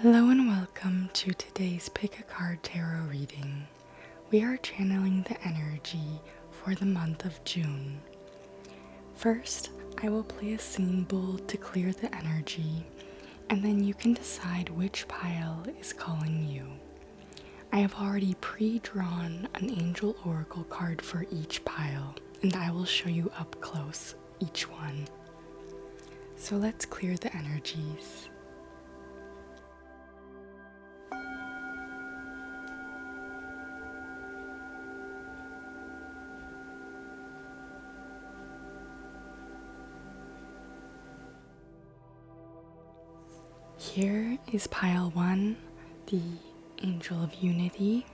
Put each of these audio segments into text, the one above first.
Hello and welcome to today's Pick a Card Tarot reading. We are channeling the energy for the month of June. First, I will play a scene bowl to clear the energy, and then you can decide which pile is calling you. I have already pre-drawn an angel oracle card for each pile, and I will show you up close each one. So let's clear the energies. Here is pile 1, the Angel of Unity.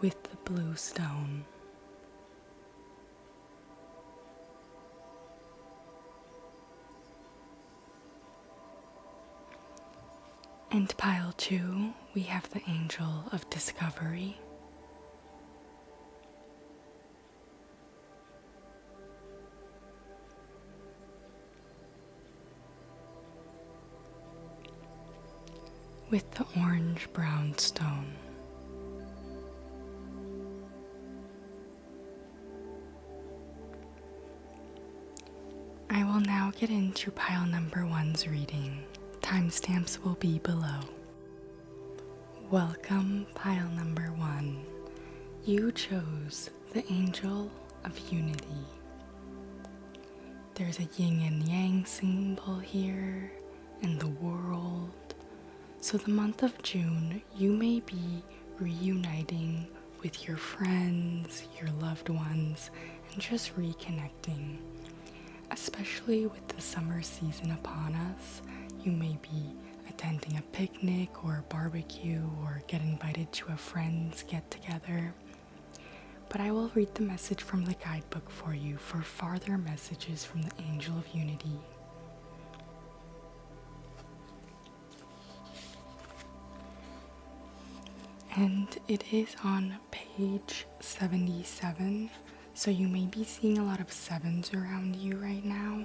With the blue stone. And pile 2, we have the Angel of Discovery. With the orange-brown stone. I will now get into pile number 1's reading. Timestamps will be below. Welcome, pile number 1. You chose the Angel of Unity. There's a yin and yang symbol here, and the world. So the month of June, you may be reuniting with your friends, your loved ones, and just reconnecting. Especially with the summer season upon us, you may be attending a picnic or a barbecue or get invited to a friend's get-together. But I will read the message from the guidebook for you for farther messages from the Angel of Unity. And it is on page 77, so you may be seeing a lot of 7s around you right now,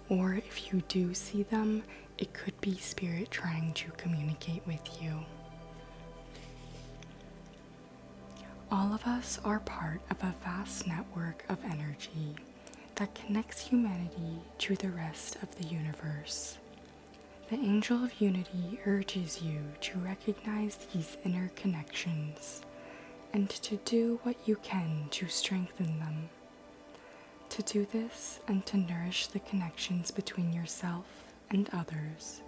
or if you do see them, it could be Spirit trying to communicate with you. All of us are part of a vast network of energy that connects humanity to the rest of the universe. The Angel of Unity urges you to recognize these inner connections and to do what you can to strengthen them. To do this and to nourish the connections between yourself and others,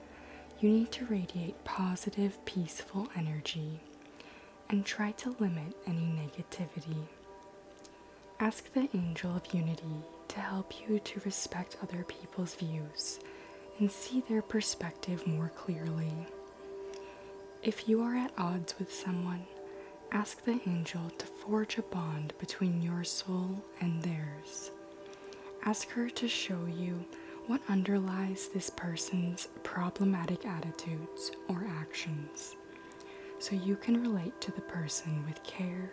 you need to radiate positive, peaceful energy and try to limit any negativity. Ask the Angel of Unity to help you to respect other people's views and see their perspective more clearly. If you are at odds with someone, ask the angel to forge a bond between your soul and theirs. Ask her to show you what underlies this person's problematic attitudes or actions, so you can relate to the person with care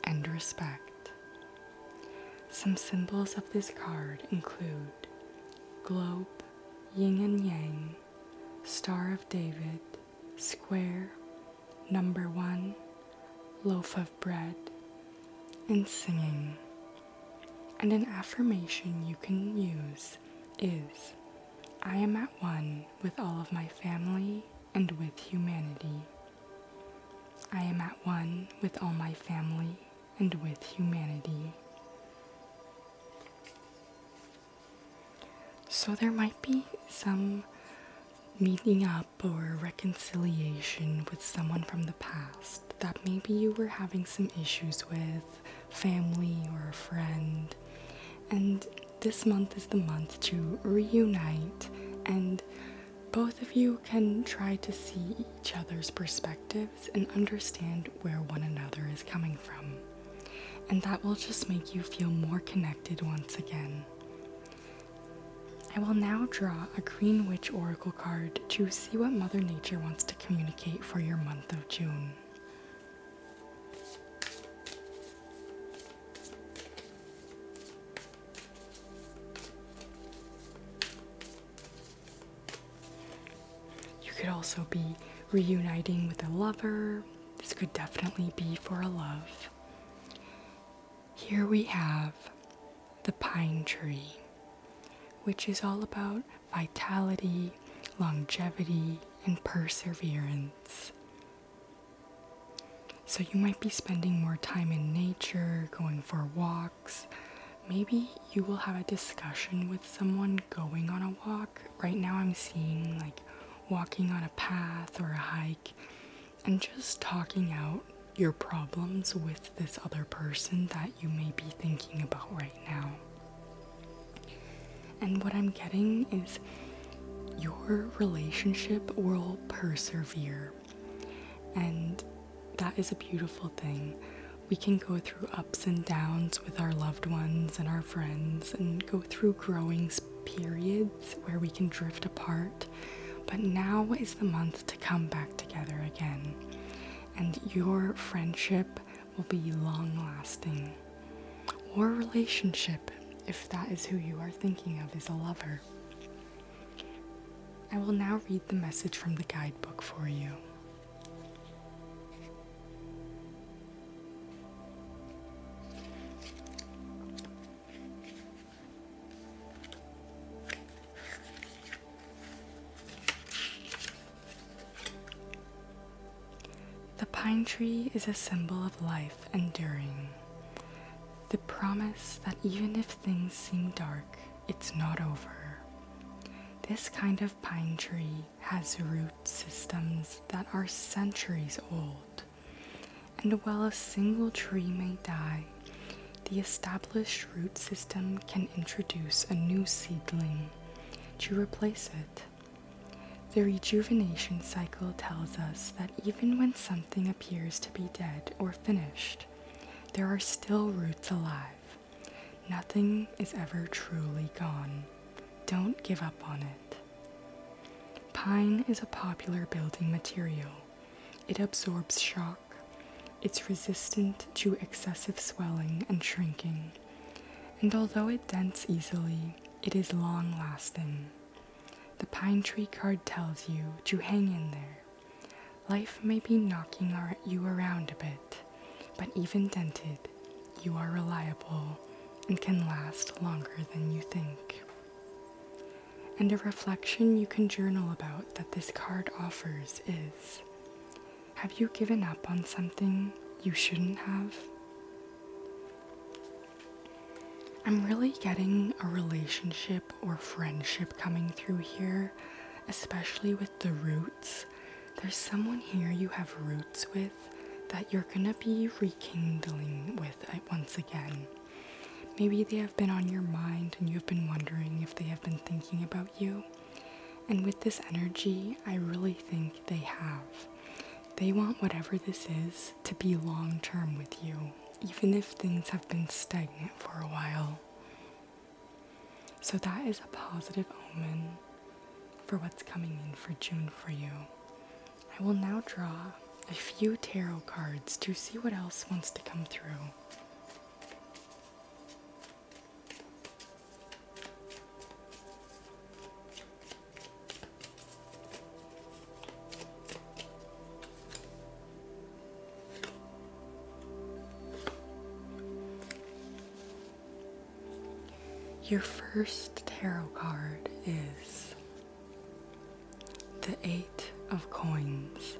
and respect. Some symbols of this card include globe, yin and yang, Star of David, square, number 1, loaf of bread, and singing. And an affirmation you can use is, I am at one with all of my family and with humanity. I am at one with all my family and with humanity. So there might be some meeting up or reconciliation with someone from the past that maybe you were having some issues with, family or a friend. And this month is the month to reunite, and both of you can try to see each other's perspectives and understand where one another is coming from. And that will just make you feel more connected once again. I will now draw a Green Witch Oracle card to see what Mother Nature wants to communicate for your month of June. also be reuniting with a lover. This could definitely be for a love. Here we have the pine tree, which is all about vitality, longevity, and perseverance. So you might be spending more time in nature, going for walks. Maybe you will have a discussion with someone going on a walk. Right now I'm seeing like walking on a path or a hike and just talking out your problems with this other person that you may be thinking about right now. And what I'm getting is your relationship will persevere. And that is a beautiful thing. We can go through ups and downs with our loved ones and our friends and go through growing periods where we can drift apart. But now is the month to come back together again. And your friendship will be long lasting. Or relationship, if that is who you are thinking of as a lover. I will now read the message from the guidebook for you. The pine tree is a symbol of life enduring. The promise that even if things seem dark, it's not over. This kind of pine tree has root systems that are centuries old. And while a single tree may die, the established root system can introduce a new seedling to replace it. The rejuvenation cycle tells us that even when something appears to be dead or finished, there are still roots alive. Nothing is ever truly gone. Don't give up on it. Pine is a popular building material. It absorbs shock. It's resistant to excessive swelling and shrinking. And although it dents easily, it is long-lasting. The pine tree card tells you to hang in there. Life may be knocking you around a bit, but even dented, you are reliable and can last longer than you think. And a reflection you can journal about that this card offers is, have you given up on something you shouldn't have? I'm really getting a relationship or friendship coming through here, especially with the roots. There's someone here you have roots with that you're gonna be rekindling with once again. Maybe they have been on your mind and you've been wondering if they have been thinking about you. And with this energy, I really think they have. They want whatever this is to be long-term with you, even if things have been stagnant for a while. So that is a positive omen for what's coming in for June for you. I will now draw a few tarot cards to see what else wants to come through. Your first tarot card is the Eight of Coins.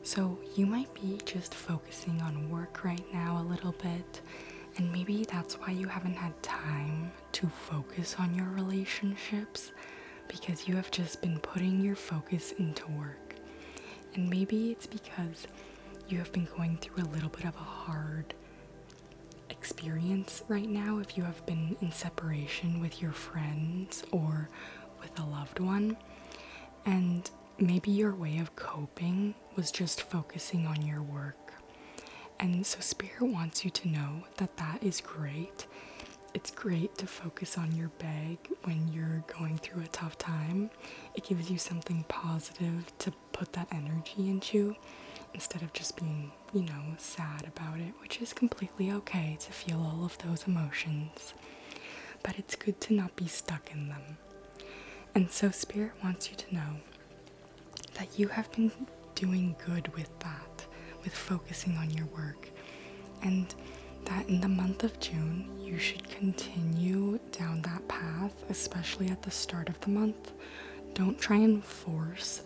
So you might be just focusing on work right now a little bit, and maybe that's why you haven't had time to focus on your relationships, because you have just been putting your focus into work. And maybe it's because you have been going through a little bit of a hard experience right now if you have been in separation with your friends or with a loved one, and maybe your way of coping was just focusing on your work. And so Spirit wants you to know that that is great. It's great to focus on your bag when you're going through a tough time. It gives you something positive to put that energy into instead of just being, sad about it, which is completely okay to feel all of those emotions. But it's good to not be stuck in them. And so Spirit wants you to know that you have been doing good with that, with focusing on your work, and that in the month of June you should continue down that path, especially at the start of the month. Don't try and force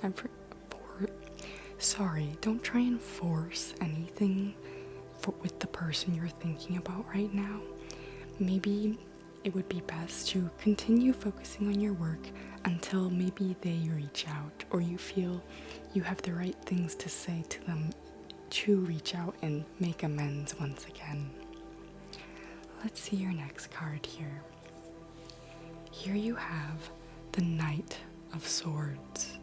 don't try and force anything with the person you're thinking about right now. Maybe it would be best to continue focusing on your work until maybe they reach out, or you feel you have the right things to say to them to reach out and make amends once again. Let's see your next card here. Here you have the Knight of Swords.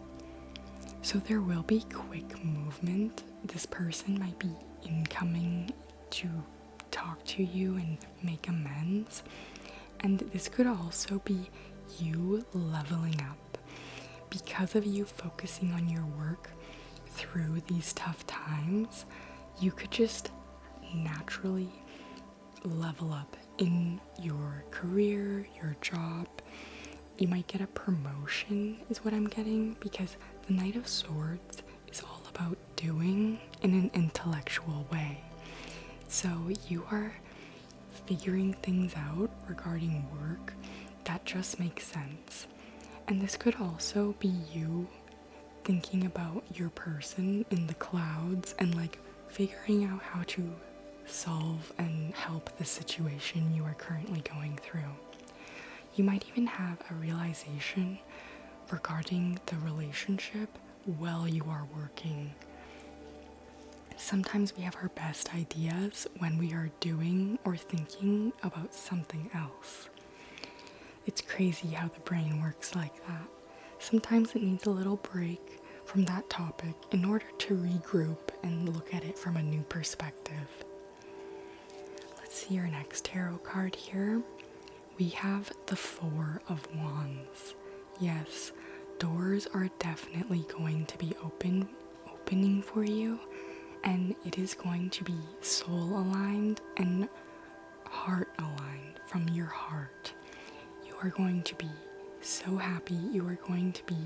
So there will be quick movement. This person might be incoming to talk to you and make amends. And this could also be you leveling up. Because of you focusing on your work through these tough times, you could just naturally level up in your career, your job. You might get a promotion is what I'm getting, because the Knight of Swords is all about doing in an intellectual way. So you are figuring things out regarding work that just makes sense. And this could also be you thinking about your person in the clouds and like figuring out how to solve and help the situation you are currently going through. You might even have a realization regarding the relationship while you are working. Sometimes we have our best ideas when we are doing or thinking about something else. It's crazy how the brain works like that. Sometimes it needs a little break from that topic in order to regroup and look at it from a new perspective. Let's see your next tarot card here. We have the Four of Wands. Yes, doors are definitely going to be opening for you, and it is going to be soul aligned and heart aligned from your heart. You are going to be so happy. You are going to be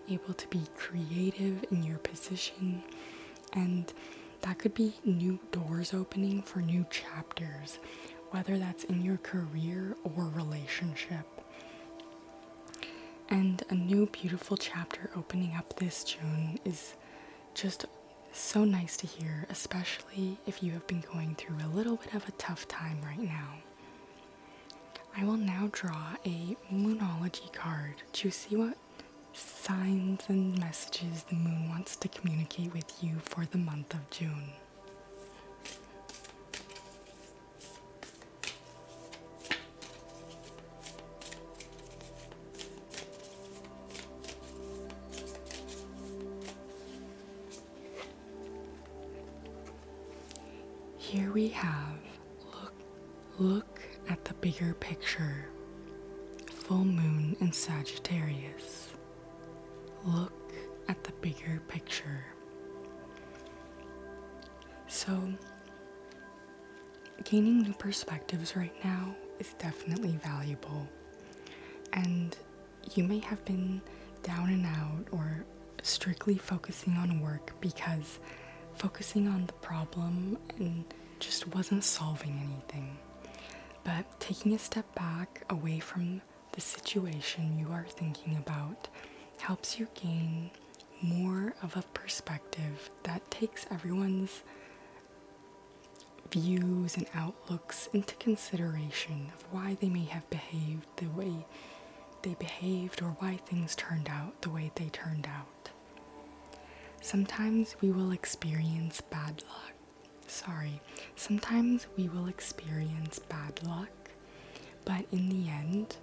able to be creative in your position, and that could be new doors opening for new chapters, whether that's in your career or relationship. And a new beautiful chapter opening up this June is just so nice to hear, especially if you have been going through a little bit of a tough time right now. I will now draw a Moonology card to see what signs and messages the moon wants to communicate with you for the month of June. Here we have, look at the bigger picture. Full moon in Sagittarius. Look at the bigger picture. So, gaining new perspectives right now is definitely valuable. And you may have been down and out or strictly focusing on work because focusing on the problem and just wasn't solving anything. But taking a step back away from the situation you are thinking about helps you gain more of a perspective that takes everyone's views and outlooks into consideration of why they may have behaved the way they behaved or why things turned out the way they turned out. Sometimes we will experience bad luck, but in the end,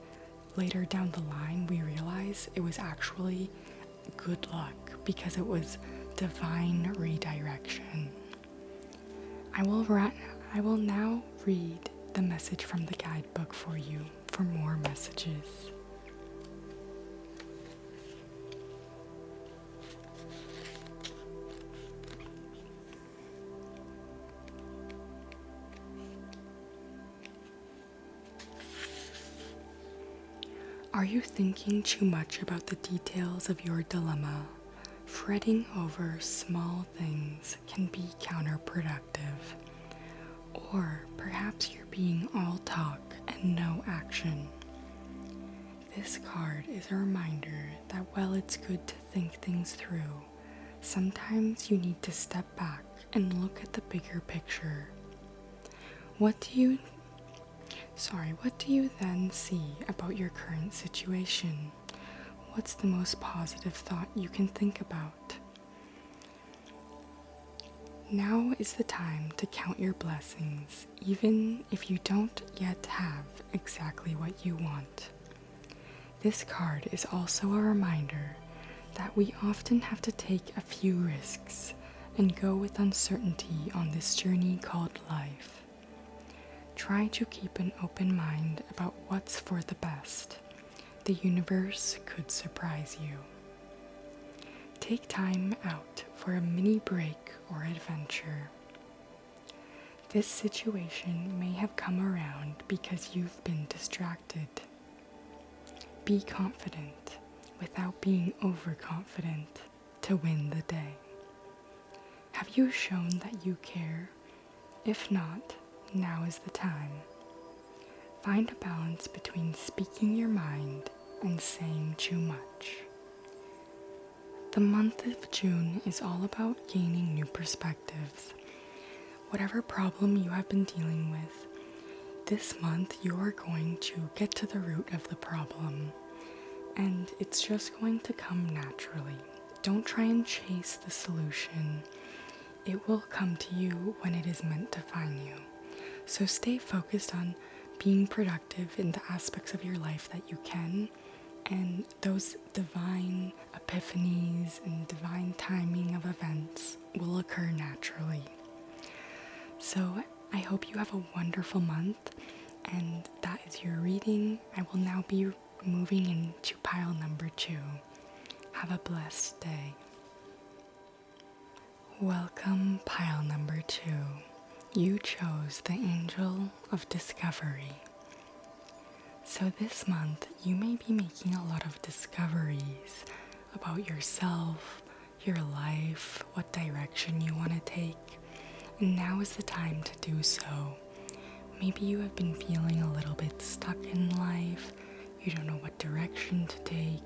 later down the line, we realize it was actually good luck because it was divine redirection. I will now read the message from the guidebook for you for more messages. Are you thinking too much about the details of your dilemma? fretting over small things can be counterproductive. Or perhaps you're being all talk and no action. This card is a reminder that while it's good to think things through, sometimes you need to step back and look at the bigger picture. What do you then see about your current situation? What's the most positive thought you can think about? Now is the time to count your blessings, even if you don't yet have exactly what you want. This card is also a reminder that we often have to take a few risks and go with uncertainty on this journey called life. Try to keep an open mind about what's for the best. The universe could surprise you. Take time out for a mini break or adventure. This situation may have come around because you've been distracted. Be confident without being overconfident to win the day. Have you shown that you care? If not, now is the time. Find a balance between speaking your mind and saying too much. The month of June is all about gaining new perspectives. Whatever problem you have been dealing with, this month you are going to get to the root of the problem, and it's just going to come naturally. Don't try and chase the solution. It will come to you when it is meant to find you. So stay focused on being productive in the aspects of your life that you can, and those divine epiphanies and divine timing of events will occur naturally. So I hope you have a wonderful month, and that is your reading. I will now be moving into pile number 2. Have a blessed day. Welcome, pile number 2. You chose the Angel of Discovery. So this month, you may be making a lot of discoveries about yourself, your life, what direction you want to take, and now is the time to do so. Maybe you have been feeling a little bit stuck in life, you don't know what direction to take,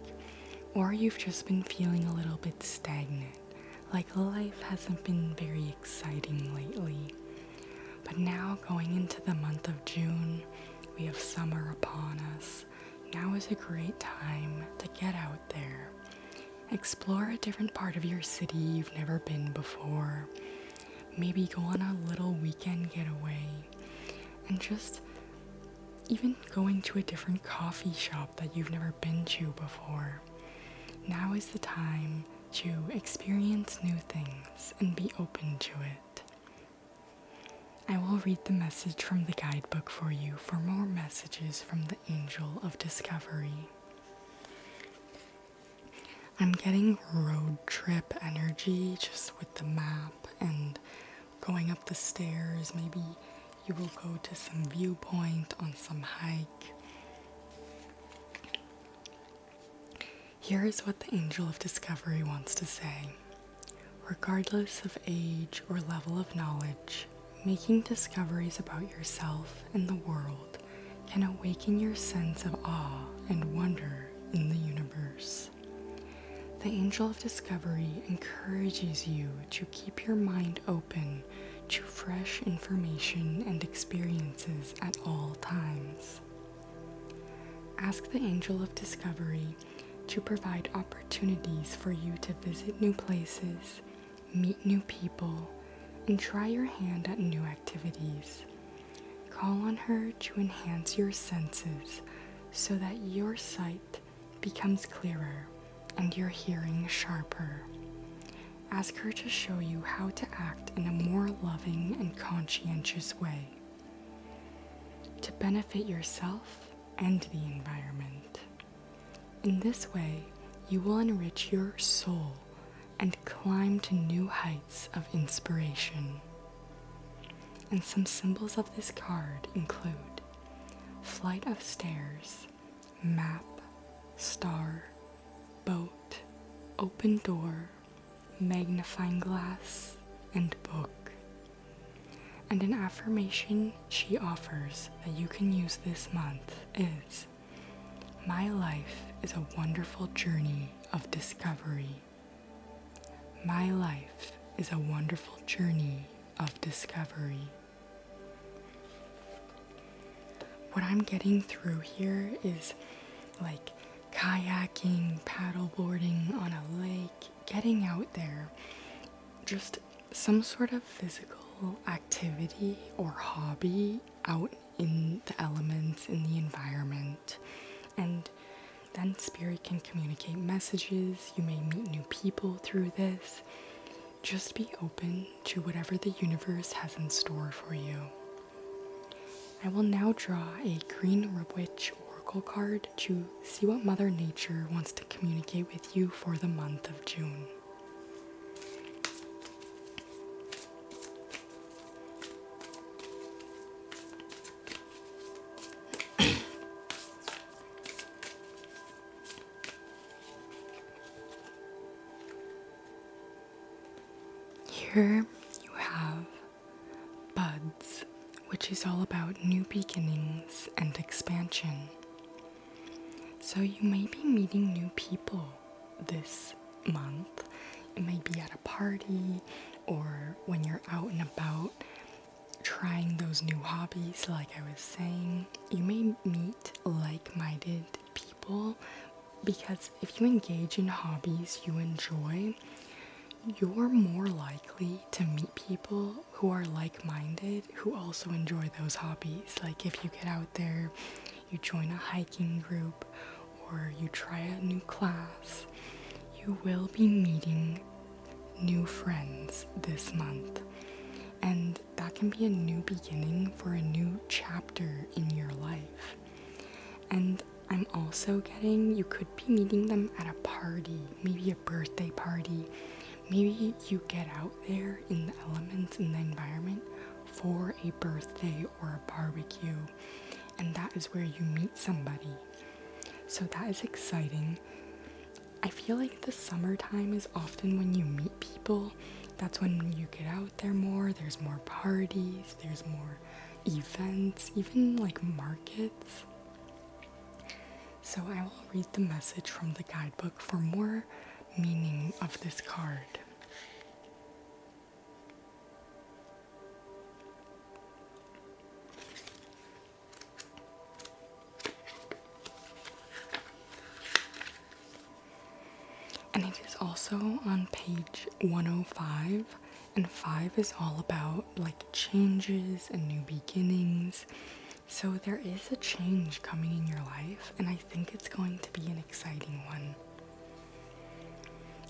or you've just been feeling a little bit stagnant, like life hasn't been very exciting lately. But now, going into the month of June, we have summer upon us. Now is a great time to get out there. Explore a different part of your city you've never been before. Maybe go on a little weekend getaway. And just even going to a different coffee shop that you've never been to before. Now is the time to experience new things and be open to it. I will read the message from the guidebook for you for more messages from the Angel of Discovery. I'm getting road trip energy just with the map and going up the stairs. Maybe you will go to some viewpoint on some hike. Here is what the Angel of Discovery wants to say. Regardless of age or level of knowledge, making discoveries about yourself and the world can awaken your sense of awe and wonder in the universe. The Angel of Discovery encourages you to keep your mind open to fresh information and experiences at all times. Ask the Angel of Discovery to provide opportunities for you to visit new places, meet new people, and try your hand at new activities. Call on her to enhance your senses so that your sight becomes clearer and your hearing sharper. Ask her to show you how to act in a more loving and conscientious way to benefit yourself and the environment. In this way, you will enrich your soul and climb to new heights of inspiration. And some symbols of this card include flight of stairs, map, star, boat, open door, magnifying glass, and book. And an affirmation she offers that you can use this month is, "My life is a wonderful journey of discovery." My life is a wonderful journey of discovery. What I'm getting through here is like kayaking, paddleboarding on a lake, getting out there, just some sort of physical activity or hobby out in the elements, in the environment. And then spirit can communicate messages. You may meet new people through this. Just be open to whatever the universe has in store for you. I will now draw a green witch oracle card to see what Mother Nature wants to communicate with you for the month of June. Here you have buds, which is all about new beginnings and expansion. So you may be meeting new people this month. It may be at a party or when you're out and about trying those new hobbies, like I was saying. You may meet like-minded people because if you engage in hobbies you enjoy, you're more likely to meet people who are like-minded, who also enjoy those hobbies. Like if you get out there, you join a hiking group, or you try a new class, you will be meeting new friends this month. And that can be a new beginning for a new chapter in your life. And I'm also getting you could be meeting them at a party, maybe a birthday party. Maybe you get out there in the elements, in the environment for a birthday or a barbecue, and that is where you meet somebody. So that is exciting. I feel like the summertime is often when you meet people. That's when you get out there more. There's more parties, there's more events, even like markets. So I will read the message from the guidebook for more meaning of this card. And it is also on page 105, and 5 is all about like changes and new beginnings. So there is a change coming in your life, and I think it's going to be an exciting one.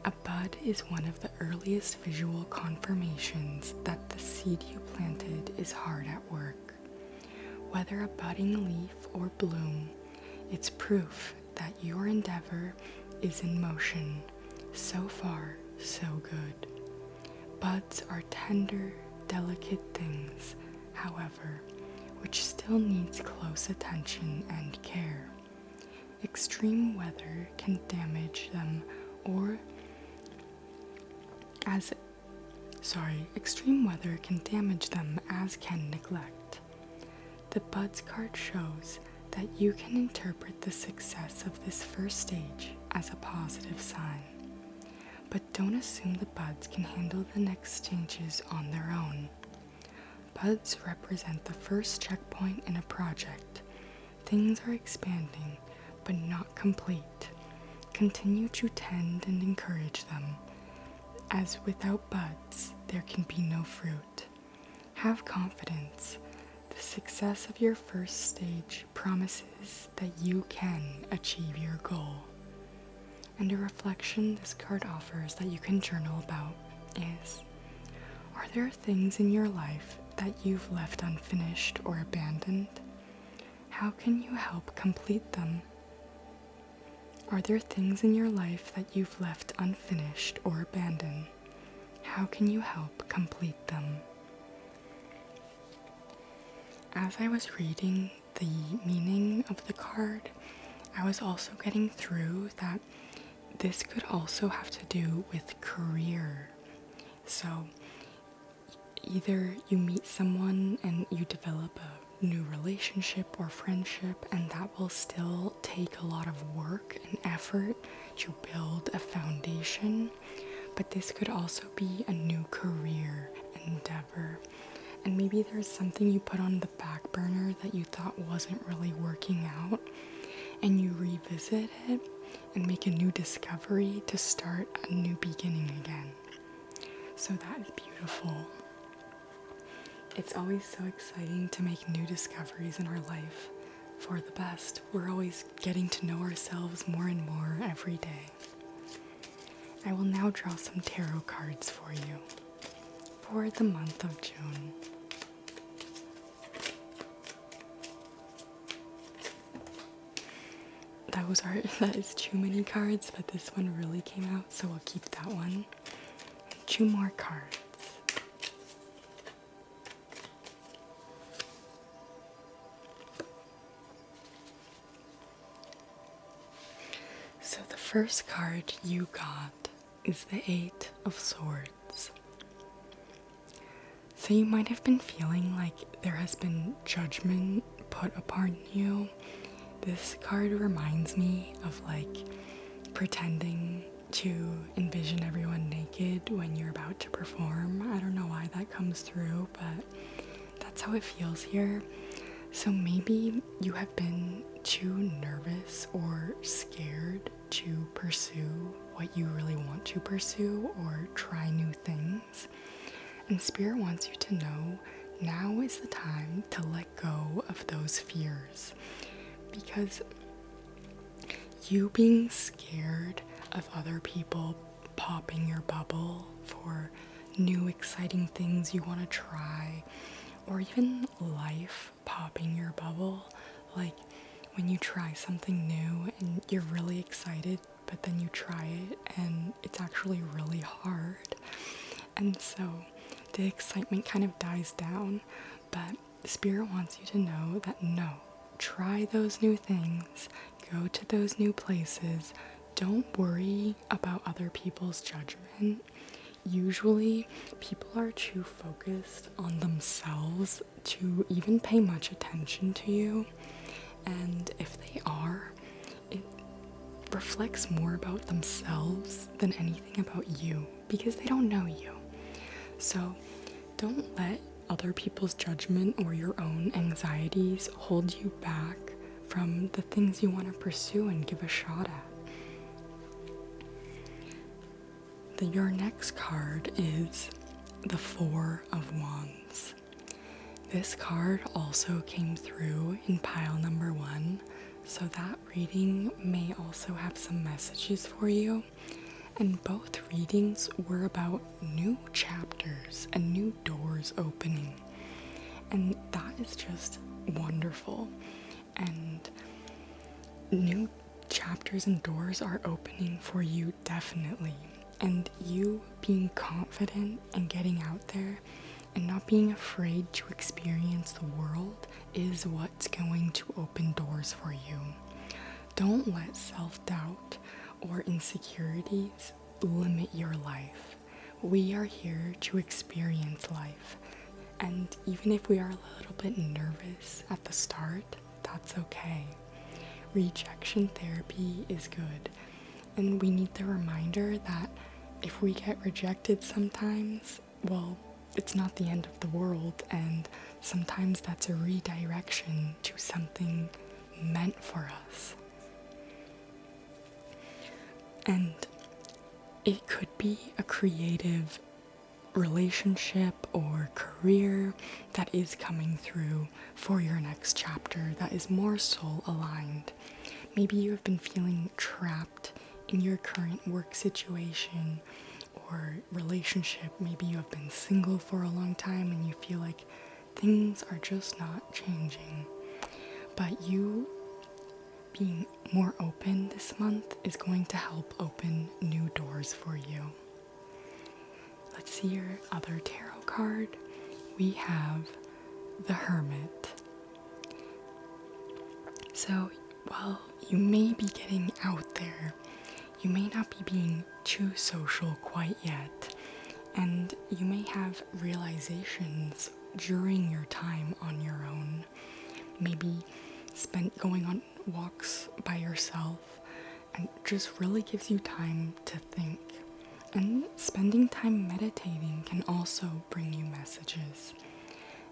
A bud is one of the earliest visual confirmations that the seed you planted is hard at work. Whether a budding leaf or bloom, it's proof that your endeavor is in motion. So far, so good. Buds are tender, delicate things, however, which still needs close attention and care. Extreme weather can damage them extreme weather can damage them, as can neglect. The buds card shows that you can interpret the success of this first stage as a positive sign. But don't assume the buds can handle the next stages on their own. Buds represent the first checkpoint in a project. Things are expanding, but not complete. Continue to tend and encourage them, as without buds, there can be no fruit. Have confidence. The success of your first stage promises that you can achieve your goal. And a reflection this card offers that you can journal about is, are there things in your life that you've left unfinished or abandoned? How can you help complete them? Are there things in your life that you've left unfinished or abandoned? How can you help complete them? As I was reading the meaning of the card, I was also getting through that this could also have to do with career. So either you meet someone and you develop a new relationship or friendship, and that will still take a lot of work and effort to build a foundation, but this could also be a new career endeavor. And maybe there's something you put on the back burner that you thought wasn't really working out, and you revisit it and make a new discovery to start a new beginning again. So that is beautiful. It's always so exciting to make new discoveries in our life for the best. We're always getting to know ourselves more and more every day. I will now draw some tarot cards for you for the month of June. That is too many cards, but this one really came out, so we'll keep that one. 2 more cards. So the first card you got is the 8 of Swords. So you might have been feeling like there has been judgment put upon you. This card reminds me of pretending to envision everyone naked when you're about to perform. I don't know why that comes through, but that's how it feels here. So maybe you have been too nervous or scared to pursue what you really want to pursue or try new things. And Spirit wants you to know now is the time to let go of those fears. Because you being scared of other people popping your bubble for new exciting things you want to try, or even life popping your bubble, like when you try something new and you're really excited, but then you try it and it's actually really hard. And so the excitement kind of dies down, but Spirit wants you to know that no, try those new things, go to those new places, don't worry about other people's judgment. Usually, people are too focused on themselves to even pay much attention to you, and if they are, it reflects more about themselves than anything about you, because they don't know you. So don't let other people's judgment or your own anxieties hold you back from the things you want to pursue and give a shot at. Your next card is the 4 of Wands. This card also came through in pile number 1, so that reading may also have some messages for you. And both readings were about new chapters and new doors opening. And that is just wonderful. And new chapters and doors are opening for you, definitely. And you being confident and getting out there and not being afraid to experience the world is what's going to open doors for you. Don't let self-doubt or insecurities limit your life. We are here to experience life, and even if we are a little bit nervous at the start, that's okay. Rejection therapy is good, and we need the reminder that if we get rejected sometimes, well, it's not the end of the world, and sometimes that's a redirection to something meant for us. And it could be a creative relationship or career that is coming through for your next chapter that is more soul aligned. Maybe you have been feeling trapped in your current work situation or relationship. Maybe you have been single for a long time and you feel like things are just not changing. But you being more open this month is going to help open new doors for you. Let's see your other tarot card. We have the Hermit. So while you may be getting out there, You may not be being too social quite yet, and you may have realizations during your time on your own. Maybe spent going on walks by yourself, and just really gives you time to think. And spending time meditating can also bring you messages.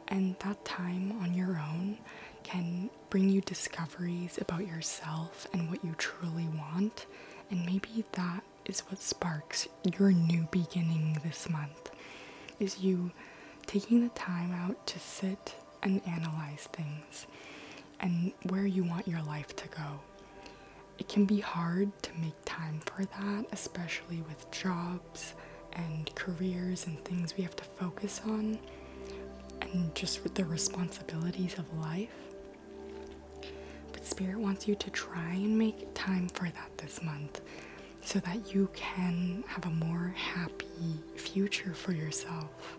And that time on your own can bring you discoveries about yourself and what you truly want. And maybe that is what sparks your new beginning this month, is you taking the time out to sit and analyze things and where you want your life to go. It can be hard to make time for that, especially with jobs and careers and things we have to focus on, and just with the responsibilities of life. But Spirit wants you to try and make time for that this month so that you can have a more happy future for yourself.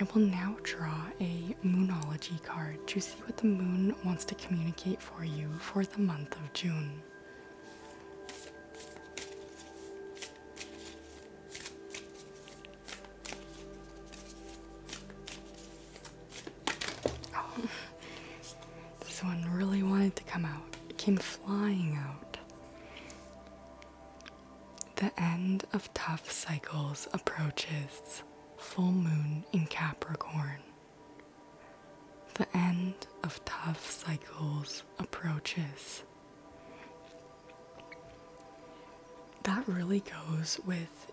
I will now draw a Moonology card to see what the moon wants to communicate for you for the month of June. Oh, this one really wanted to come out. It came flying out. The end of tough cycles approaches. Full moon in Capricorn. The end of tough cycles approaches. That really goes with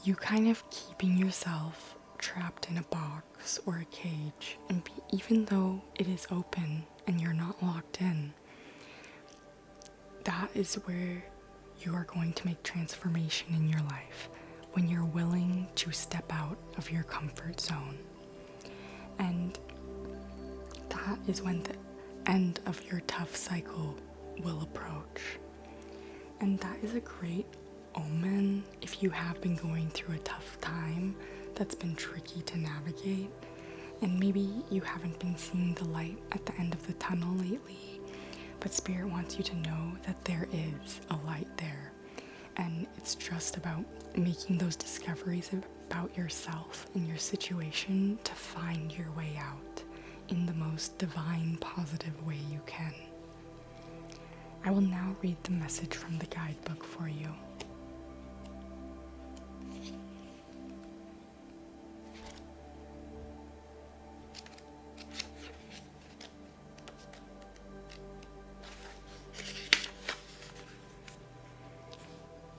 you kind of keeping yourself trapped in a box or a cage, and even though it is open and you're not locked in, that is where you are going to make transformation in your life. When you're willing to step out of your comfort zone. And that is when the end of your tough cycle will approach. And that is a great omen if you have been going through a tough time that's been tricky to navigate. And maybe you haven't been seeing the light at the end of the tunnel lately, but Spirit wants you to know that there is a light there. And it's just about making those discoveries about yourself and your situation to find your way out in the most divine, positive way you can. I will now read the message from the guidebook for you.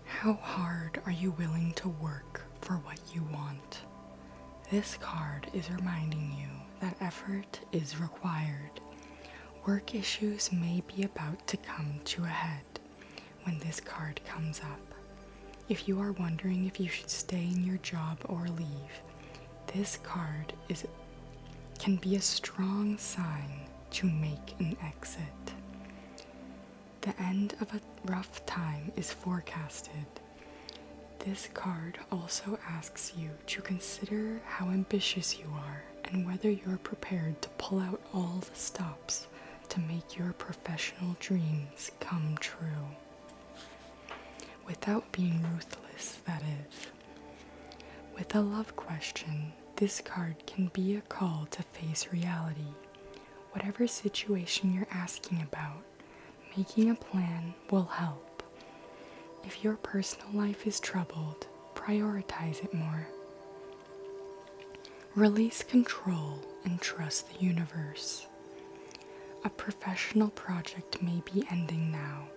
How hard are you willing to work for what you want? This card is reminding you that effort is required. Work issues may be about to come to a head when this card comes up. If you are wondering if you should stay in your job or leave, this card can be a strong sign to make an exit. The end of a rough time is forecasted. This card also asks you to consider how ambitious you are and whether you're prepared to pull out all the stops to make your professional dreams come true. Without being ruthless, that is. With a love question, this card can be a call to face reality. Whatever situation you're asking about, making a plan will help. If your personal life is troubled, prioritize it more. Release control and trust the universe. A professional project may be ending now.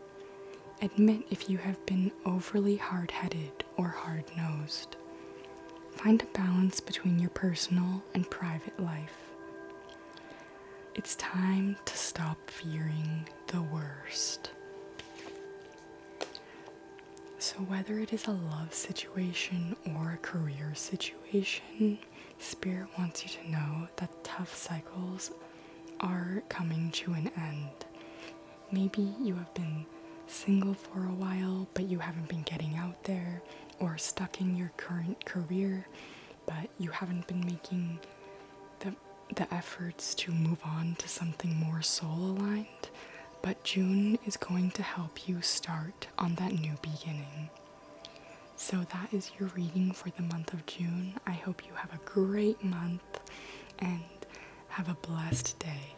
Admit if you have been overly hard-headed or hard-nosed. Find a balance between your personal and private life. It's time to stop fearing the worst. So whether it is a love situation or a career situation, Spirit wants you to know that tough cycles are coming to an end. Maybe you have been single for a while, but you haven't been getting out there, or stuck in your current career, but you haven't been making the efforts to move on to something more soul aligned. but June is going to help you start on that new beginning. So that is your reading for the month of June. I hope you have a great month and have a blessed day.